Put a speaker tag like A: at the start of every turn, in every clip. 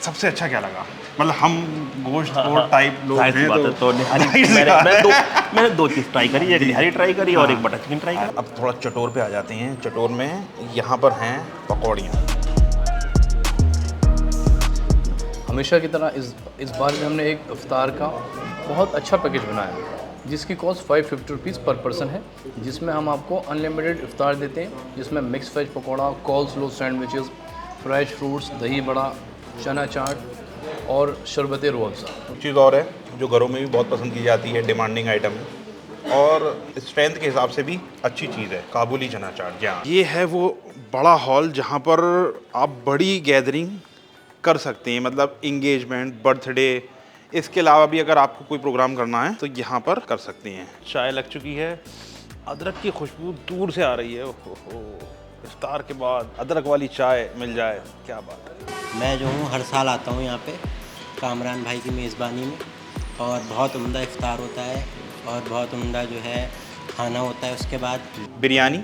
A: सबसे अच्छा क्या लगा? मतलब हम गोश्त टाइप लोग हैं
B: तो निहारी मैंने दो चीज़ ट्राई करी, एक निहारी ट्राई करी और एक बटर चिकन ट्राई करी।
A: अब थोड़ा चटोर पे आ जाते हैं। चटोर में यहाँ पर हैं पकौड़ियाँ।
C: हमेशा की तरह इस बार भी हमने एक इफ्तार का बहुत अच्छा पैकेज बनाया जिसकी कॉस्ट 550 रुपीज़ पर पर्सन है, जिसमें हम आपको अनलिमिटेड इफ्तार देते हैं, जिसमें mix veg pakora, coleslaw sandwiches, fresh fruits, dahi बड़ा, चना चाट और शरबत रूह-अफ़ज़ा।
A: एक चीज़ और है जो घरों में भी बहुत पसंद की जाती है, डिमांडिंग आइटम है और स्ट्रेंथ के हिसाब से भी अच्छी चीज़ है, काबुली चना चाट। जहाँ ये है वो बड़ा हॉल जहाँ पर आप बड़ी गैदरिंग कर सकते हैं, मतलब इंगेजमेंट, बर्थडे, इसके अलावा भी अगर आपको कोई प्रोग्राम करना है तो यहाँ पर कर सकते हैं। चाय लग चुकी है, अदरक की खुशबू दूर से आ रही है। ओहो, इफ्तार के बाद अदरक वाली चाय मिल जाए, क्या बात है।
D: मैं जो हूँ हर साल आता हूँ यहाँ पे कामरान भाई की मेज़बानी में, और बहुत उम्दा इफ्तार होता है और बहुत उम्दा जो है खाना होता है। उसके बाद
A: बिरयानी,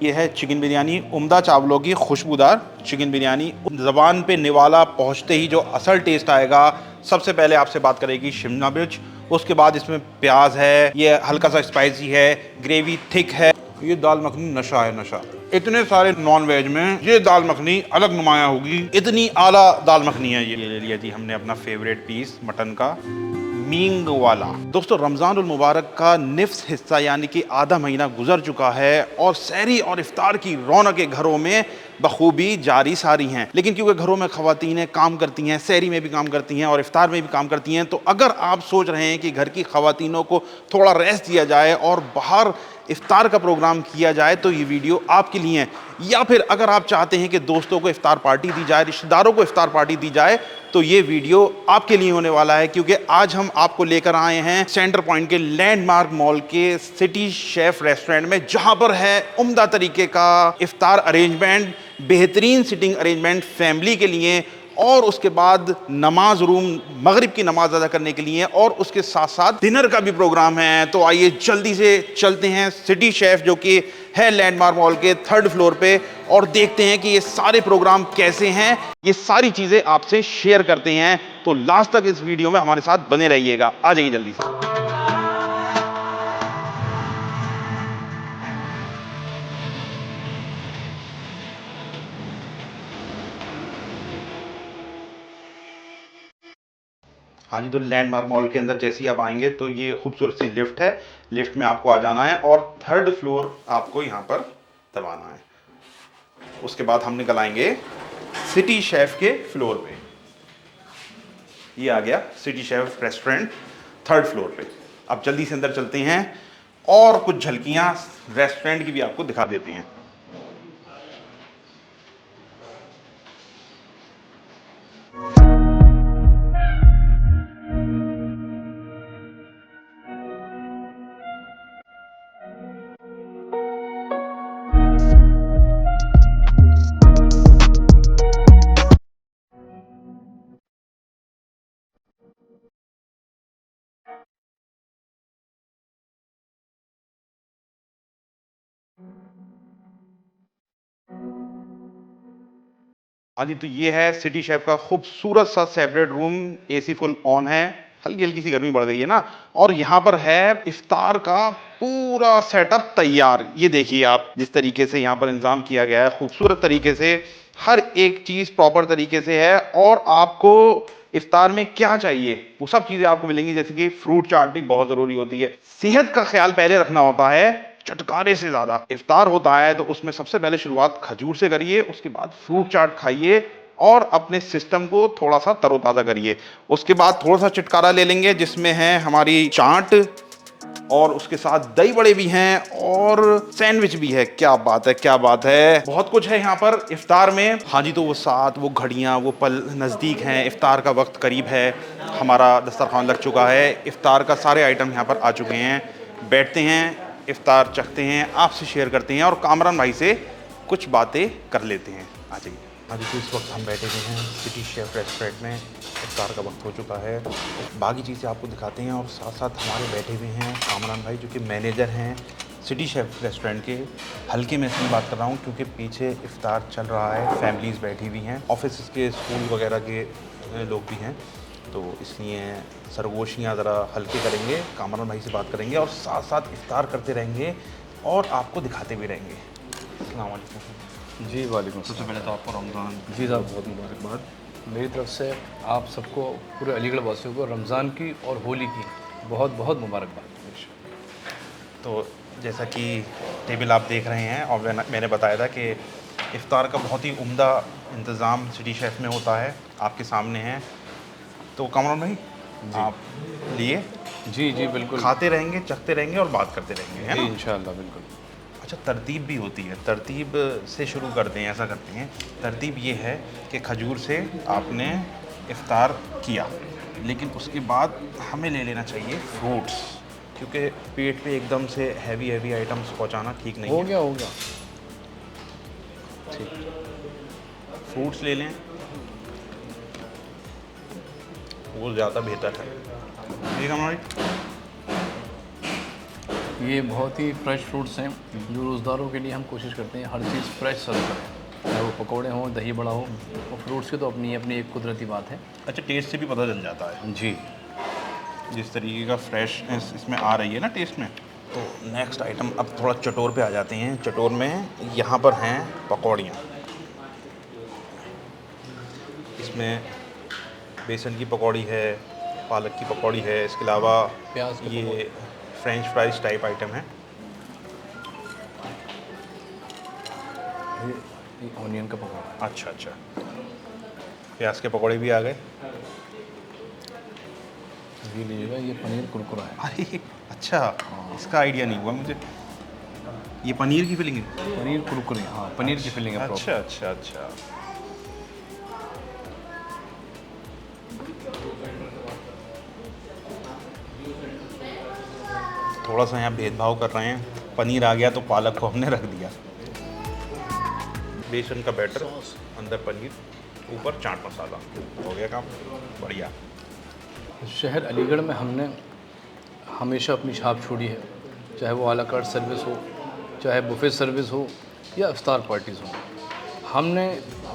A: ये है चिकन बिरयानी, उम्दा चावलों की खुशबूदार चिकन बिरयानी। ज़बान पे निवाला पहुँचते ही जो असल टेस्ट आएगा, सबसे पहले आपसे बात करेगी शिमला मिर्च, उसके बाद इसमें प्याज है, ये हल्का सा स्पाइसी है, ग्रेवी थिक है। ये दाल मखनी नशा है, नशा। इतने सारे नॉन वेज में ये दाल मखनी अलग नुमाया होगी, इतनी आला दाल मखनी है। ये ले लिया जी हमने अपना फेवरेट पीस मटन का, मींग वाला। दोस्तों, रमज़ान उल मुबारक का निफ्स हिस्सा यानी कि आधा महीना गुजर चुका है और सहरी और इफ्तार की रौनकें घरों में बखूबी जारी सारी हैं। लेकिन क्योंकि घरों में ख़वातीनें काम करती हैं, सहरी में भी काम करती हैं और इफ्तार में भी काम करती हैं, तो अगर आप सोच रहे हैं कि घर की ख़वातीनों को थोड़ा रेस्ट दिया जाए और बाहर इफ्तार का प्रोग्राम किया जाए तो ये वीडियो आपके लिए है। या फिर अगर आप चाहते हैं कि दोस्तों को इफ्तार पार्टी दी जाए, रिश्तेदारों को इफ्तार पार्टी दी जाए, तो ये वीडियो आपके लिए होने वाला है, क्योंकि आज हम आपको लेकर आए हैं सेंटर पॉइंट के लैंडमार्क मॉल के सिटी शेफ रेस्टोरेंट में, जहां पर है उम्दा तरीके का इफ्तार अरेंजमेंट, बेहतरीन सिटिंग अरेंजमेंट फैमिली के लिए, और उसके बाद नमाज रूम, मगरिब की नमाज अदा करने के लिए, और उसके साथ साथ डिनर का भी प्रोग्राम है। तो आइए जल्दी से चलते हैं सिटी शेफ जो कि है लैंडमार्क मॉल के 3rd फ्लोर पे, और देखते हैं कि ये सारे प्रोग्राम कैसे हैं। ये सारी चीज़ें आपसे शेयर करते हैं, तो लास्ट तक इस वीडियो में हमारे साथ बने रहिएगा। आ जाइए जल्दी से। हाँ जी, तो लैंडमार्क मॉल के अंदर जैसे ही आप आएंगे तो ये खूबसूरत सी लिफ्ट है, लिफ्ट में आपको आ जाना है और 3rd फ्लोर आपको यहाँ पर दबाना है। उसके बाद हम निकल आएंगे सिटी शेफ के फ्लोर पे। ये आ गया city chef restaurant 3rd floor पे। अब जल्दी से अंदर चलते हैं और कुछ झलकियाँ रेस्टोरेंट की भी आपको दिखा देते हैं। हाँ जी, तो ये है सिटी शेफ का खूबसूरत सा separate room, AC full on है, हल्की हल्की सी गर्मी बढ़ गई है ना, और यहाँ पर है इफ्तार का पूरा सेटअप तैयार। ये देखिए आप, जिस तरीके से यहाँ पर इंतजाम किया गया है, खूबसूरत तरीके से हर एक चीज़ प्रॉपर तरीके से है, और आपको इफ्तार में क्या चाहिए वो सब चीज़ें आपको मिलेंगी। जैसे कि फ्रूट चाट भी बहुत ज़रूरी होती है, सेहत का ख्याल पहले रखना होता है चटकारे से ज्यादा। इफ्तार होता है तो उसमें सबसे पहले शुरुआत खजूर से करिए, उसके बाद फ्रूट चाट खाइए और अपने सिस्टम को थोड़ा सा तरोताजा करिए। उसके बाद थोड़ा सा चटकारा ले लेंगे जिसमें है हमारी चाट, और उसके साथ दही बड़े भी हैं और सैंडविच भी है। क्या बात है, क्या बात है, बहुत कुछ है यहाँ पर इफ्तार में। हाँ जी, तो वो साथ वो घड़ियाँ, वो पल नज़दीक हैं, इफ्तार का वक्त करीब है, हमारा दस्तरखान लग चुका है, इफ्तार का सारे आइटम यहाँ पर आ चुके हैं। बैठते हैं, इफ्तार चखते हैं, आपसे शेयर करते हैं और कामरान भाई से कुछ बातें कर लेते हैं। आ जाइए। हाँ जी, तो इस वक्त हम बैठे हुए हैं सिटी शेफ रेस्टोरेंट में, इफ्तार का वक्त हो चुका है, बाकी चीज़ें आपको दिखाते हैं और साथ साथ हमारे बैठे हुए हैं कामरान भाई जो कि मैनेजर हैं सिटी शेफ रेस्टोरेंट के हल्के में से बात कर रहा हूँ क्योंकि पीछे इफ्तार चल रहा है, फैमिलीज़ बैठी हुई हैं, ऑफिस के स्कूल वगैरह के लोग भी हैं, तो इसलिए सरगोशियाँ ज़रा हल्के करेंगे। कामरान भाई से बात करेंगे और साथ साथ इफ्तार करते रहेंगे और आपको दिखाते भी रहेंगे। अस्सलाम वालेकुम।
C: जी वालेकुम।
A: सबसे पहले तो आपको रमज़ान
C: जी साहब बहुत मुबारकबाद। मेरी तरफ से आप सबको, पूरे अलीगढ़ वासियों को रमज़ान की और होली की बहुत बहुत मुबारकबाद।
A: तो जैसा कि टेबल आप देख रहे हैं और मैंने बताया था कि इफ्तार का बहुत ही उम्दा इंतज़ाम सिटी शेफ में होता है, आपके सामने है। तो कामरान भाई आप लिए
C: जी जी बिल्कुल,
A: खाते रहेंगे, चखते रहेंगे और बात करते रहेंगे, है
C: जी
A: ना?
C: इंशाअल्लाह बिल्कुल।
A: अच्छा, तरतीब भी होती है, तरतीब से शुरू करते हैं, ऐसा करते हैं। तरतीब ये है कि खजूर से आपने इफ्तार किया, लेकिन उसके बाद हमें ले लेना चाहिए फ्रूट्स, क्योंकि पेट पे एकदम से हैवी आइटम्स पहुंचाना ठीक नहीं
C: हो
A: है।
C: गया
A: फ्रूट्स ले लें, वो ज़्यादा बेहतर है। ठीक है हमारी।
C: ये बहुत ही फ्रेश फ्रूट्स हैं जो रोज़दारों के लिए हम कोशिश करते हैं हर चीज़ फ्रेश सर्व करें, चाहे वो पकौड़े हों, दही बड़ा हो, और फ्रूट्स की तो अपनी अपनी एक कुदरती बात है।
A: अच्छा, टेस्ट से भी पता चल जाता है
C: जी
A: जिस तरीके का फ्रेशनेस इसमें आ रही है ना टेस्ट में। तो नेक्स्ट आइटम, अब थोड़ा चटोर पे आ जाते हैं। चटोर में यहाँ पर हैं पकौड़ियाँ, इसमें बेसन की पकौड़ी है, पालक की पकौड़ी है, इसके अलावा
C: प्याज की
A: ये फ्रेंच फ्राइज टाइप आइटम है।
C: ये ऑनियन का पकौड़ा।
A: अच्छा, प्याज के पकौड़े भी आ गए।
C: ये लीजिएगा, ये पनीर कुरकुरा है।
A: अरे अच्छा, इसका आइडिया नहीं हुआ मुझे। ये पनीर की फिलिंग है?
C: पनीर कुरकुरे, हाँ पनीर की फिलिंग है प्रॉपर।
A: अच्छा। थोड़ा सा यहाँ भेदभाव कर रहे हैं, पनीर आ गया तो पालक को हमने रख दिया। बेसन का बैटर, अंदर पनीर, ऊपर चाट मसाला, हो गया काम। बढ़िया।
C: शहर अलीगढ़ में हमने हमेशा अपनी छाप छोड़ी है, चाहे वो आला कार्ट सर्विस हो, चाहे बुफे सर्विस हो या इफ्तार पार्टीज़ हो। हमने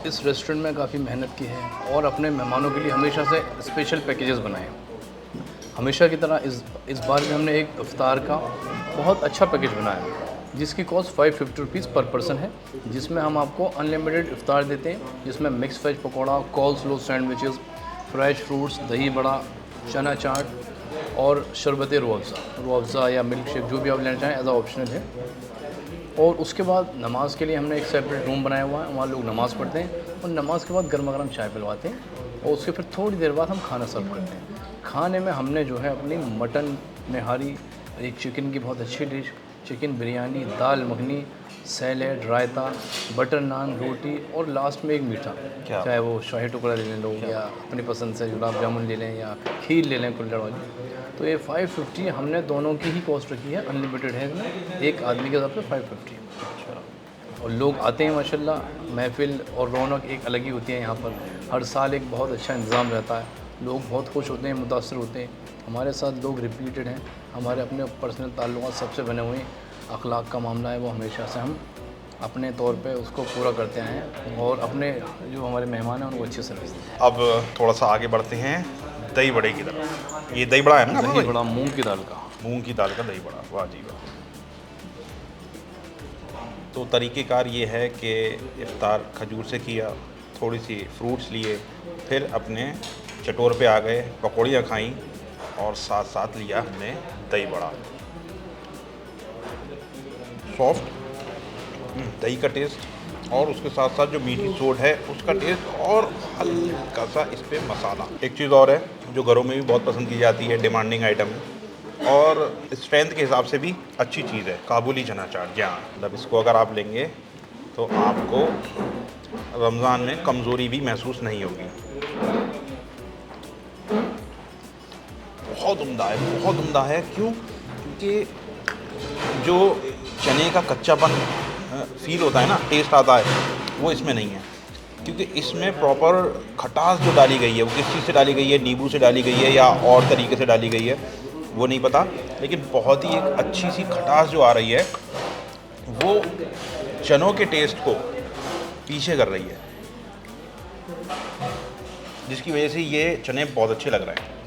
C: इस रेस्टोरेंट में काफ़ी मेहनत की है और अपने मेहमानों के लिए हमेशा से स्पेशल पैकेजेस बनाए हैं। हमेशा की तरह इस बार भी हमने एक इफ्तार का बहुत अच्छा पैकेज बनाया है जिसकी कॉस्ट 550 रुपीज़ पर पर्सन है, जिसमें हम आपको अनलिमिटेड इफ्तार देते हैं, जिसमें mix veg pakora, coleslaw sandwiches, fresh fruits, dahi बड़ा, चना चाट और शरबत रूह-अफ़ज़ा या मिल्क शेक, जो भी आप लेना चाहें एज आ ऑप्शनल है। और उसके बाद नमाज के लिए हमने एक सेपरेट रूम बनाया हुआ है, वहाँ लोग नमाज़ पढ़ते हैं और नमाज के बाद गर्मा गर्म चाय पिलवाते हैं और उसके फिर थोड़ी देर बाद हम खाना सर्व करते हैं। खाने में हमने जो है अपनी मटन निहारी, एक चिकन की बहुत अच्छी डिश, चिकन बिरयानी, दाल मखनी, सैलेड, रायता, बटर नान, रोटी और लास्ट में एक मीठा, चाहे वो शाही टुकड़ा ले लें लोग या अपनी पसंद से गुलाब जामुन ले लें या खीर ले लें कुल्हड़ वाली। तो ये 550 हमने दोनों की ही कॉस्ट रखी है, अनलिमिटेड है इसमें, एक आदमी के हिसाब से 550। और लोग आते हैं माशाल्लाह, महफिल और रौनक एक अलग ही होती है यहाँ पर। हर साल एक बहुत अच्छा इंतज़ाम रहता है, लोग बहुत खुश होते हैं, मुतासर होते हैं। हमारे साथ लोग रिपीटेड हैं, हमारे अपने पर्सनल ताल्लुक़ात सबसे बने हुए हैं। अखलाक का मामला है वो हमेशा से हम अपने तौर पे उसको पूरा करते आए हैं और अपने जो हमारे मेहमान हैं उनको अच्छी सर्विस देते हैं।
A: अब थोड़ा सा आगे बढ़ते हैं दही बड़े की तरफ। ये दही बड़ा है ना?
C: दही बड़ा मूंग की दाल का।
A: मूंग की दाल का दही बड़ा, वाह जी वाह। तो तरीक़ेकार ये है कि इफ्तार खजूर से किया, थोड़ी सी फ्रूट्स लिए, फिर अपने चटोर पे आ गए, पकौड़ियाँ खाईं और साथ साथ लिया हमने दही बड़ा। सॉफ्ट दही का टेस्ट और उसके साथ साथ जो मीठी सोड है उसका टेस्ट और हल्का सा इस पर मसाला। एक चीज़ और है जो घरों में भी बहुत पसंद की जाती है, डिमांडिंग आइटम है और स्ट्रेंथ के हिसाब से भी अच्छी चीज़ है, काबुली चना चाट। जी हाँ, मतलब इसको अगर आप लेंगे तो आपको रमज़ान में कमज़ोरी भी महसूस नहीं होगी। बहुत उम्दा है। क्यों? क्योंकि जो चने का कच्चापन फील होता है ना, टेस्ट आता है, वो इसमें नहीं है। क्योंकि इसमें प्रॉपर खटास जो डाली गई है वो किस चीज़ से डाली गई है, नींबू से डाली गई है या और तरीके से डाली गई है, वो नहीं पता, लेकिन बहुत ही एक अच्छी सी खटास जो आ रही है वो चनों के टेस्ट को पीछे कर रही है, जिसकी वजह से ये चने बहुत अच्छे लग रहे हैं।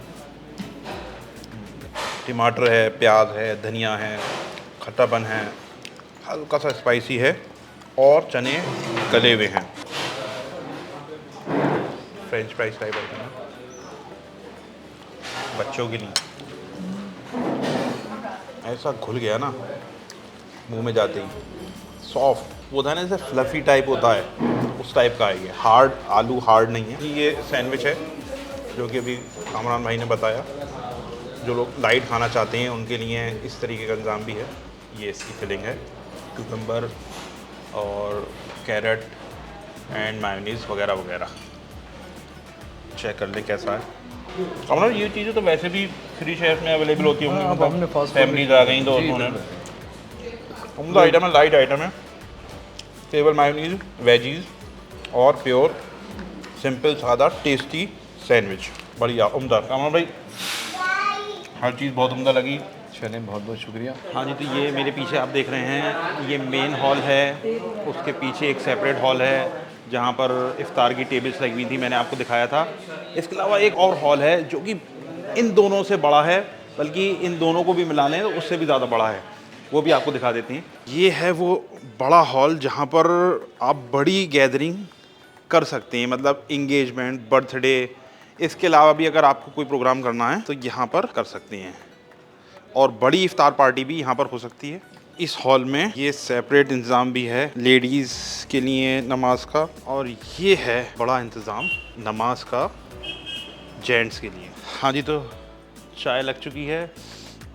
A: टमाटर है, प्याज है, धनिया है, खट्टापन है, हल्का सा स्पाइसी है और चने गले हुए हैं। फ्रेंच फ्राइज टाइप आइटम है बच्चों के लिए। ऐसा घुल गया ना मुंह में जाते ही, सॉफ्ट, वो था ना जैसे फ्लफ़ी टाइप होता है, उस टाइप का है ये। हार्ड, आलू हार्ड नहीं है। ये सैंडविच है जो कि अभी कामरान भाई ने बताया। जो लोग लाइट खाना चाहते हैं उनके लिए इस तरीके का इंतज़ाम भी है। ये इसकी फिलिंग है, कुकम्बर और कैरेट एंड मायोनीज़ वगैरह वगैरह। चेक कर ले कैसा है। कामरान, ये चीज़ें तो वैसे भी फ्री शेफ में अवेलेबल होती होंगी,
C: अब हमने फास्ट
A: फैमिलीज आ गई तो उन्होंने। उम्दा आइटम है, लाइट आइटम है। टेबल मायोनीज़, वेजीज और प्योर सिंपल सादा टेस्टी सैंडविच, बढ़िया उम्दा। कामरान भाई हर चीज़ बहुत उम्दा लगी।
C: चलें, बहुत बहुत शुक्रिया।
A: हाँ जी, तो ये मेरे पीछे आप देख रहे हैं, ये मेन हॉल है। उसके पीछे एक सेपरेट हॉल है जहाँ पर इफ्तार की टेबल्स लगी हुई थी, मैंने आपको दिखाया था। इसके अलावा एक और हॉल है जो कि इन दोनों से बड़ा है, बल्कि इन दोनों को भी मिला लें तो उससे भी ज़्यादा बड़ा है, वो भी आपको दिखा देती हैं। ये है वो बड़ा हॉल जहाँ पर आप बड़ी गैदरिंग कर सकते हैं, मतलब इंगेजमेंट, बर्थडे। इसके अलावा भी अगर आपको कोई प्रोग्राम करना है तो यहाँ पर कर सकते हैं, और बड़ी इफ्तार पार्टी भी यहाँ पर हो सकती है। इस हॉल में ये सेपरेट इंतज़ाम भी है लेडीज़ के लिए नमाज का, और ये है बड़ा इंतज़ाम नमाज का जेंट्स के लिए। हाँ जी, तो चाय लग चुकी है।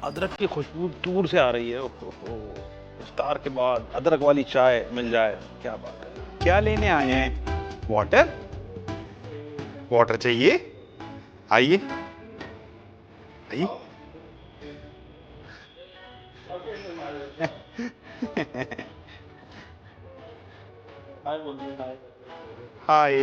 A: अदरक की खुशबू दूर से आ रही है। ओहो, इफ्तार के बाद अदरक वाली चाय मिल जाए, क्या बात है। क्या लेने आए हैं? वाटर? वाटर चाहिए? आइए आइए। हाय।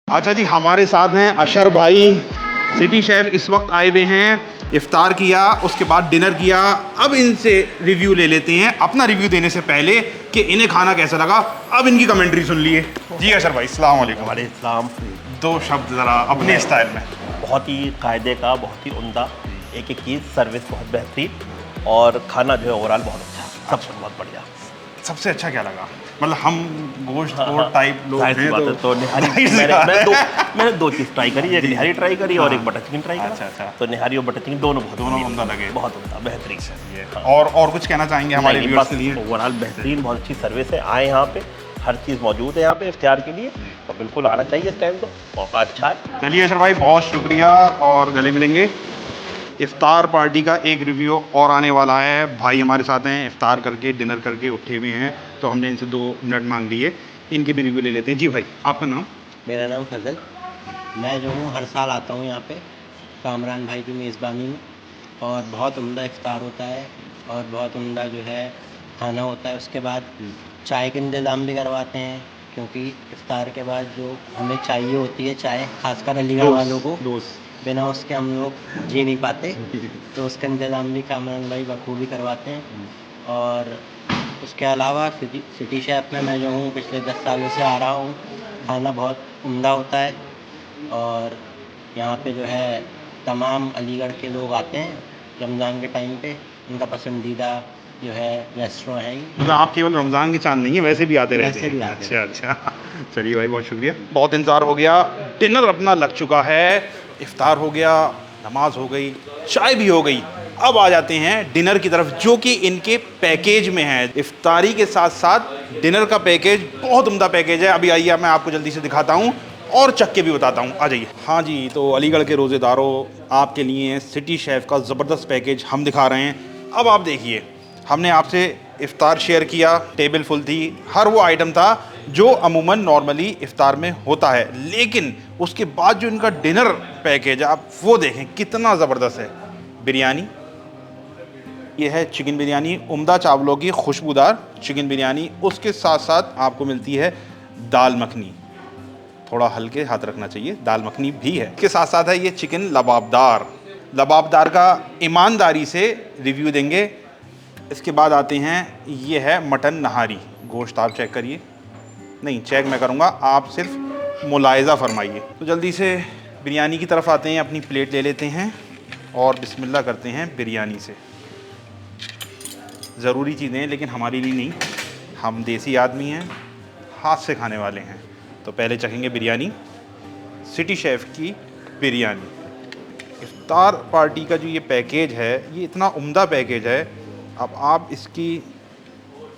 A: अच्छा जी, हमारे साथ हैं अशर भाई, सिटी शेफ। इस वक्त आए हुए हैं, इफ्तार किया, उसके बाद डिनर किया। अब इनसे रिव्यू ले लेते हैं, अपना रिव्यू देने से पहले कि इन्हें खाना कैसा लगा। अब इनकी कमेंट्री सुन लिए। जी अशर भाई, अस्सलाम वालेकुम।
B: हमारे इस्लाम
A: दो शब्द ज़रा अपने स्टाइल में।
B: बहुत ही कायदे का, बहुत ही उम्दा, एक एक चीज़, सर्विस बहुत बेहतरीन और खाना जो है ओवरऑल बहुत अच्छा, सब बहुत बढ़िया।
A: सबसे अच्छा क्या लगा? मतलब हम गोश्त टाइप लोग
B: जाहिर सी
A: हैं
B: बात है, तो निहारी मैंने दो चीज़ ट्राई करी, एक निहारी ट्राई करी और एक बटर चिकन ट्राई करा।
A: अच्छा।
B: तो निहारी और बटर चिकन दोनों
A: उम्दा लगे,
B: बहुत उम्दा, बेहतरीन।
A: और कुछ कहना चाहेंगे हमारे व्यूअर्स के लिए?
B: ओवरऑल बेहतरीन, बहुत अच्छी सर्विस है। आए यहाँ पे, हर चीज़ मौजूद है यहाँ पे इफ्तियार के लिए, तो बिल्कुल आना चाहिए इस टाइम, तो मौका अच्छा है।
A: चलिए अशर भाई, बहुत शुक्रिया और गले मिलेंगे। इफ्तार पार्टी का एक रिव्यू और आने वाला है। भाई हमारे साथ हैं, इफ्तार करके डिनर करके उठे हुए हैं, तो हमने इनसे 2 मिनट मांग लिए, इनके भी रिव्यू ले लेते हैं। जी भाई, आपका नाम?
D: मेरा नाम फजल। मैं जो हूँ हर साल आता हूँ यहाँ पे कामरान भाई की मेज़बानी में, और बहुत उम्दा इफ्तार होता है और बहुत उम्दा जो है खाना होता है। उसके बाद चाय का इंतज़ाम भी करवाते हैं, क्योंकि इफ्तार के बाद जो हमें चाहिए होती है चाय, खासकर अलीगढ़ वालों को, बिना उसके हम लोग जी नहीं पाते, तो उसका इंतज़ाम भी कामरान भाई बखूबी करवाते हैं। और उसके अलावा सिटी शेफ में मैं जो हूँ पिछले 10 सालों से आ रहा हूँ। खाना बहुत उम्दा होता है, और यहाँ पे जो है तमाम अलीगढ़ के लोग आते हैं रमज़ान के टाइम पे। उनका पसंदीदा जो है रेस्टोरेंट है।
A: मतलब आप केवल रमज़ान के चांद नहीं है, वैसे भी आते रहते
D: वैसे भी
A: हैं?
D: आते
A: अच्छा। चलिए भाई, बहुत शुक्रिया। बहुत इंतज़ार हो गया, डिनर अपना लग चुका है, इफ्तार हो गया, नमाज हो गई, चाय भी हो गई। अब आ जाते हैं डिनर की तरफ, जो कि इनके पैकेज में है। इफ्तारी के साथ साथ डिनर का पैकेज बहुत उम्दा पैकेज है। अभी आइए, मैं आपको जल्दी से दिखाता हूँ और चख के भी बताता हूँ। आ जाइए। हाँ जी, तो अलीगढ़ के रोज़ेदारों, आपके लिए सिटी शेफ का ज़बरदस्त पैकेज हम दिखा रहे हैं। अब आप देखिए, हमने आपसे इफ्तार शेयर किया, टेबल फुल थी, हर वो आइटम था जो अमूमन नॉर्मली इफ्तार में होता है, लेकिन उसके बाद जो इनका डिनर पैकेज है, आप वो देखें कितना ज़बरदस्त है। बिरयानी, ये है चिकन बिरयानी, उम्दा चावलों की खुशबूदार चिकन बिरयानी। उसके साथ साथ आपको मिलती है दाल मखनी, थोड़ा हल्के हाथ रखना चाहिए, दाल मखनी भी है। इसके साथ साथ है ये चिकन लबाबदार। लबाबदार का ईमानदारी से रिव्यू देंगे। इसके बाद आते हैं, ये है मटन नहारी। गोश्त आप चेक करिए, नहीं चेक मैं करूँगा, आप सिर्फ मुलाहिज़ा फरमाइए। तो जल्दी से बिरयानी की तरफ आते हैं, अपनी प्लेट ले लेते हैं और बिस्मिल्लाह करते हैं बिरयानी से। ज़रूरी चीज़ें हैं लेकिन हमारे लिए नहीं, हम देसी आदमी हैं, हाथ से खाने वाले हैं। तो पहले चखेंगे बिरयानी, सिटी शेफ़ की बिरयानी। इफ्तार पार्टी का जो ये पैकेज है, ये इतना उम्दा पैकेज है। अब आप इसकी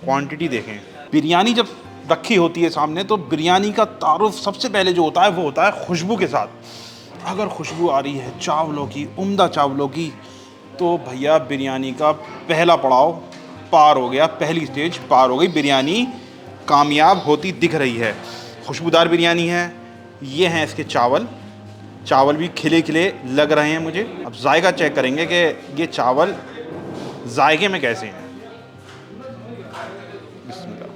A: क्वांटिटी देखें। बिरयानी जब रखी होती है सामने तो बिरयानी का तारुफ सबसे पहले जो होता है वो होता है खुशबू के साथ। अगर खुशबू आ रही है चावलों की, उम्दा चावलों की, तो भैया बिरयानी का पहला पड़ाव पार हो गया, पहली स्टेज पार हो गई। बिरयानी कामयाब होती दिख रही है। खुशबूदार बिरयानी है। ये हैं इसके चावल, चावल भी खिले खिले लग रहे हैं मुझे। अब जायका चेक करेंगे कि ये चावल जायके में कैसे हैं। बिस्मिल्लाह।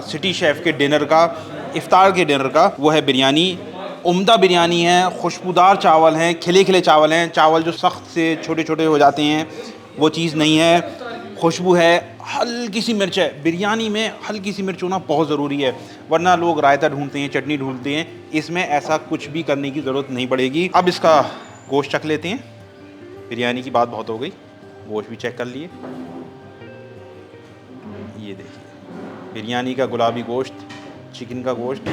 A: सिटी शेफ़ के डिनर का, इफ्तार के डिनर का वो है बिरयानी। उम्दा बिरयानी है, खुशबूदार चावल हैं, खिले खिले चावल हैं। चावल जो सख्त से छोटे छोटे हो जाते हैं वो चीज़ नहीं है। खुशबू है, हल्की सी मिर्च है। बिरयानी में हल्की सी मिर्च होना बहुत ज़रूरी है, वरना लोग रायता ढूंढते हैं, चटनी ढूंढते हैं। इसमें ऐसा कुछ भी करने की ज़रूरत नहीं पड़ेगी। अब इसका गोश्त चख लेते हैं। बिरयानी की बात बहुत हो गई, गोश्त भी चेक कर लिए। ये देखिए बिरयानी का गुलाबी गोश्त, चिकन का गोश्त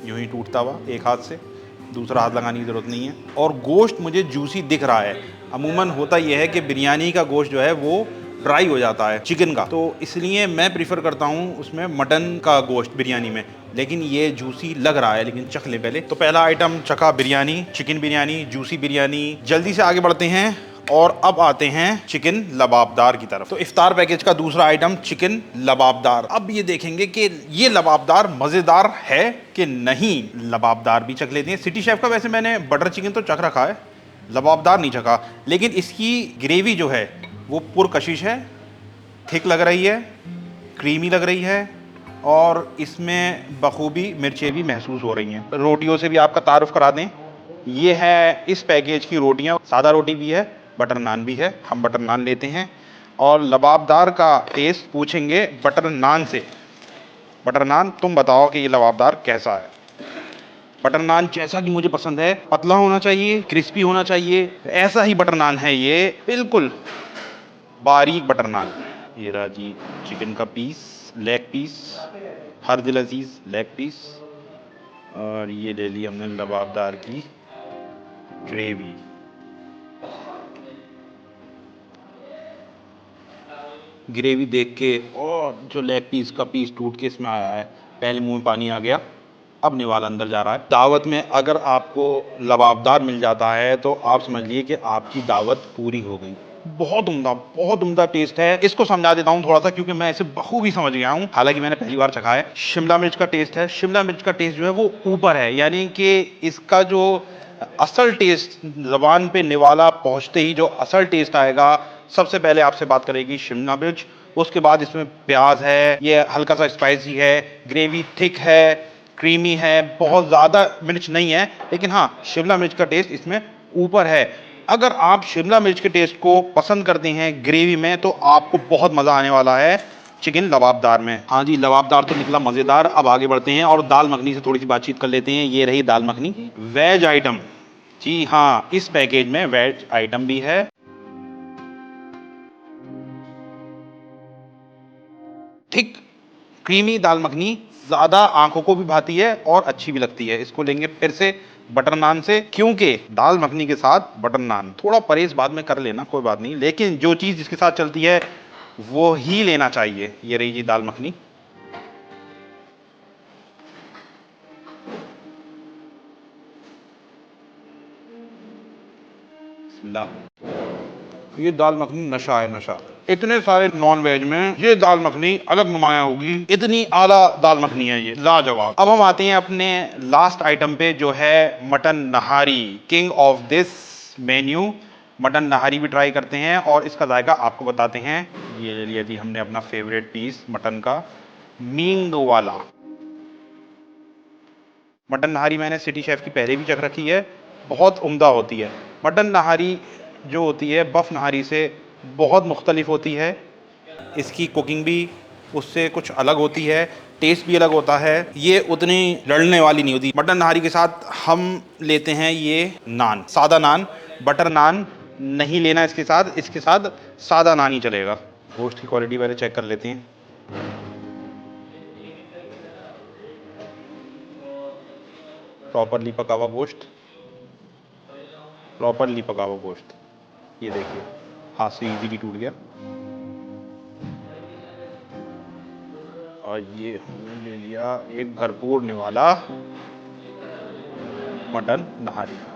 A: यूँ ही टूटता हुआ एक हाथ से, दूसरा हाथ लगाने की ज़रूरत नहीं है। और गोश्त मुझे जूसी दिख रहा है। अमूमन होता यह है कि बिरयानी का गोश्त जो है वो ड्राई हो जाता है चिकन का, तो इसलिए मैं प्रीफर करता हूँ उसमें मटन का गोश्त बिरयानी में, लेकिन ये जूसी लग रहा है। लेकिन चख ले पहले। तो पहला आइटम चखा बिरयानी, चिकन बिरयानी, जूसी बिरयानी। जल्दी से आगे बढ़ते हैं और अब आते हैं चिकन लबाबदार की तरफ। तो इफ्तार पैकेज का दूसरा आइटम चिकन लबाबदार। अब ये देखेंगे कि ये लबाबदार मज़ेदार है कि नहीं। लबाबदार भी चख लेते हैं। सिटी शेफ का वैसे मैंने बटर चिकन तो चख रखा है, लबाबदार नहीं चखा। लेकिन इसकी ग्रेवी जो है वो पुरकशिश है, थिक लग रही है, क्रीमी लग रही है और इसमें बखूबी मिर्चें भी महसूस हो रही हैं। रोटियों से भी आपका तारुफ करा दें। ये है इस पैकेज की रोटियां। सादा रोटी भी है, बटर नान भी है। हम बटर नान लेते हैं और लबाबदार का टेस्ट पूछेंगे बटर नान से। बटर नान, तुम बताओ कि ये लबाबदार कैसा है। बटर नान जैसा कि मुझे पसंद है, पतला होना चाहिए, क्रिस्पी होना चाहिए, ऐसा ही बटर नान है ये, बिल्कुल बारीक बटर नान। ये रहा जी चिकन का पीस, लेग पीस, हर दिल अजीज लेग पीस। और ये ले ली हमने लबाबदार की ग्रेवी। ग्रेवी देख के और जो लेग पीस का पीस टूट के इसमें आया है, पहले मुंह में पानी आ गया, अब निवाला अंदर जा रहा है। दावत में अगर आपको लबाबदार मिल जाता है तो आप समझिए कि आपकी दावत पूरी हो गई। बहुत उम्दा टेस्ट है। इसको समझा देता हूँ थोड़ा सा, क्योंकि मैं इसे बखूबी समझ गया हूँ, हालांकि मैंने पहली बार चखा है। शिमला मिर्च का टेस्ट है। शिमला मिर्च का टेस्ट जो है वो ऊपर है, यानी कि इसका जो असल टेस्ट ज़बान पे निवाला पहुँचते ही जो असल टेस्ट आएगा, सबसे पहले आपसे बात करेगी शिमला मिर्च। उसके बाद इसमें प्याज है, ये हल्का सा स्पाइसी है, ग्रेवी थिक है, क्रीमी है, बहुत ज़्यादा मिर्च नहीं है, लेकिन हाँ शिमला मिर्च का टेस्ट इसमें ऊपर है। अगर आप शिमला मिर्च के टेस्ट को पसंद करते हैं ग्रेवी में तो आपको बहुत मज़ा आने वाला है चिकन लबाबदार में। हाँ जी, लबाबदार तो निकला मज़ेदार। अब आगे बढ़ते हैं और दाल मखनी से थोड़ी सी बातचीत कर लेते हैं। ये रही दाल मखनी, वेज आइटम। जी हाँ, इस पैकेज में वेज आइटम भी है। थिक क्रीमी दाल मखनी ज़्यादा आंखों को भी भाती है और अच्छी भी लगती है। इसको लेंगे फिर से बटर नान से, क्योंकि दाल मखनी के साथ बटर नान। थोड़ा परहेज बाद में कर लेना, कोई बात नहीं, लेकिन जो चीज़ जिसके साथ चलती है वो ही लेना चाहिए। ये रही जी दाल मखनी। ये दाल मखनी नशा है, नशा। इतने सारे नॉन वेज में ये दाल मखनी अलग नुमाया होगी, इतनी आला दाल मखनी है ये, लाजवाब। अब हम आते हैं अपने लास्ट आइटम पे, जो है mutton nihari, king of this menu, mutton nihari भी ट्राई करते हैं और इसका जायका आपको बताते हैं। ये ले लिया जी हमने अपना फेवरेट पीस मटन का, मींग वाला। मटन नहारी मैंने सिटी शेफ की पहले भी चख रखी है, बहुत उम्दा होती है। मटन नहारी जो होती है बफ नहारी से बहुत मुख्तलिफ होती है, इसकी कुकिंग भी उससे कुछ अलग होती है, टेस्ट भी अलग होता है, ये उतनी लड़ने वाली नहीं होती। मटन नहारी के साथ हम लेते हैं ये नान, सादा नान, बटर नान नहीं लेना इसके साथ सादा नान ही चलेगा। गोश्त की क्वालिटी पहले चेक कर लेते हैं। प्रॉपरली पका हुआ गोश्त, प्रॉपरली पका हुआ गोश्त, ये देखिए हाथ से इजीली टूट गया। और ये हमने ले लिया एक भरपूर निवाला मटन नहारी।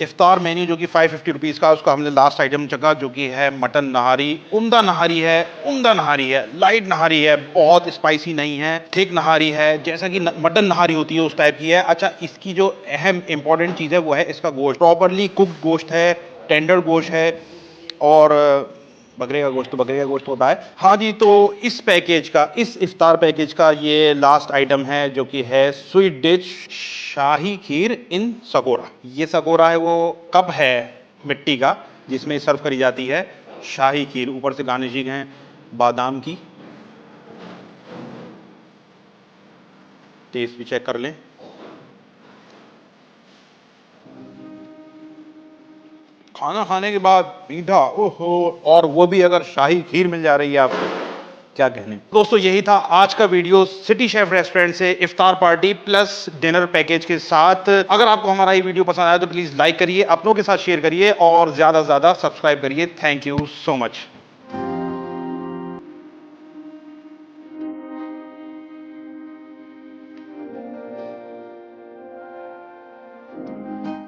A: इफ्तार मेन्यू जो कि 550 रुपीज़ का, उसका हमने लास्ट आइटम चखा जो कि है मटन नहारी। उम्दा नहारी है, उम्दा नहारी है, लाइट नहारी है, बहुत स्पाइसी नहीं है, थिक नहारी है, जैसा कि मटन नहारी होती है उस टाइप की है। अच्छा, इसकी जो अहम इंपॉर्टेंट चीज़ है वो है इसका गोश्त, प्रॉपरली कुक्ड गोश्त है, टेंडर गोश्त है। और बकरे का गोश्त तो बकरे का गोश्त होता है। हाँ जी, तो इस पैकेज का, इस इफ्तार पैकेज का ये लास्ट आइटम है जो कि है स्वीट डिश शाही खीर इन सकोरा। ये सकोरा है वो कप है मिट्टी का जिसमें सर्व करी जाती है शाही खीर, ऊपर से गार्निशिंग है बादाम की। टेस्ट भी चेक कर लें। खाना खाने के बाद मीठा, ओहो, और वो भी अगर शाही खीर मिल जा रही है आपको, क्या कहने। दोस्तों, यही था आज का वीडियो सिटी शेफ रेस्टोरेंट से इफ्तार पार्टी प्लस डिनर पैकेज के साथ। अगर आपको हमारा ये वीडियो पसंद आया तो प्लीज लाइक करिए, अपनों के साथ शेयर करिए और ज्यादा से ज्यादा सब्सक्राइब करिए। Thank you so much.